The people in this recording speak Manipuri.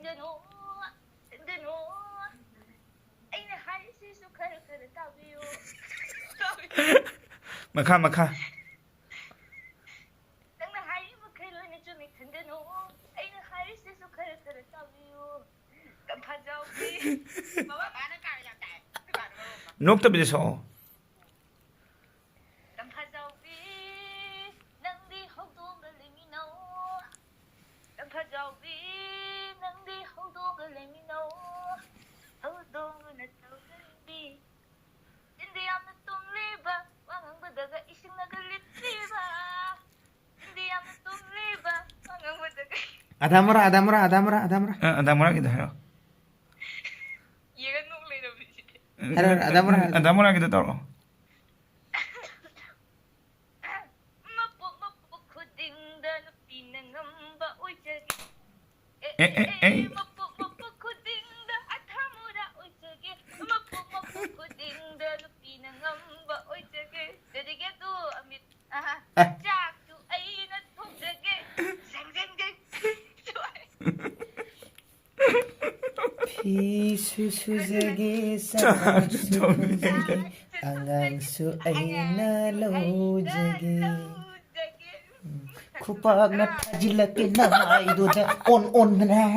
든든호 든든호 ꯑꯩꯅ ꯍꯥꯏꯔꯤꯁꯤꯁꯨ ꯈꯔ ꯈꯔ ꯇꯥꯕꯤꯌꯨ ꯃꯈꯥ ꯅꯪꯅ ꯍꯥꯏꯔꯤ ꯃꯈꯩ ꯂꯣꯏꯅ ꯆꯨꯝꯃꯤ ꯈꯟꯒꯅꯨ ꯑꯩꯅ ꯍꯥꯏꯔꯤꯁꯤꯁꯨ ꯈꯔ ꯈꯔ ꯇꯥꯕꯤꯌꯨ ꯇꯝꯐꯥꯖꯥꯎꯕꯤ ꯃꯃꯥ ꯃꯥꯅ ꯀꯥꯔ ꯌꯥꯝ ꯇꯥꯏ ꯅꯣꯛꯇꯕꯤꯗ ꯁꯛꯑꯣ ꯇꯝꯐꯥꯖꯥꯎꯕꯤ ꯅꯪꯗꯤ ꯍꯧꯗꯣꯡꯒ ꯂꯩꯃꯤꯟꯅꯧ ꯇꯝꯐꯥꯖꯥꯎꯕꯤ ꯅꯪꯗꯤ ꯍꯧꯗꯣꯡꯒ ꯂꯩꯃꯤꯟꯅꯧ ꯍꯧꯗꯣꯡꯅ ꯇꯧꯒꯟꯕꯤ ꯆꯤꯟꯗꯤ ꯌꯥꯝꯅ ꯇꯨꯝꯂꯤꯕ ꯋꯥ ꯉꯥꯡꯕꯗꯒ ꯏꯁꯤꯡꯅꯒ ꯂꯤꯠꯂꯤꯕ ꯆꯤꯟꯗꯤ ꯌꯥꯝꯅ ꯇꯨꯝꯂꯤꯕ ꯋꯥ ꯉꯥꯡꯕꯗꯒ 아다모라 아다모라기도 해요 얘가 녹 레이러비지 아다모라기도 따로 마뽀 코딩다 눕히는 엄바 오이저기 에에에 마뽀 코딩다 아타무라 오이저기 마뽀 코딩다 눕히는 엄바 오이저기 내리게도 아미 아하 짝두 아이는 통저기 생생생 좋아해 피수수제기 쌍수제기 앙앙수 아이나 로제기 쿠박나 타질라게 나이도자 온온나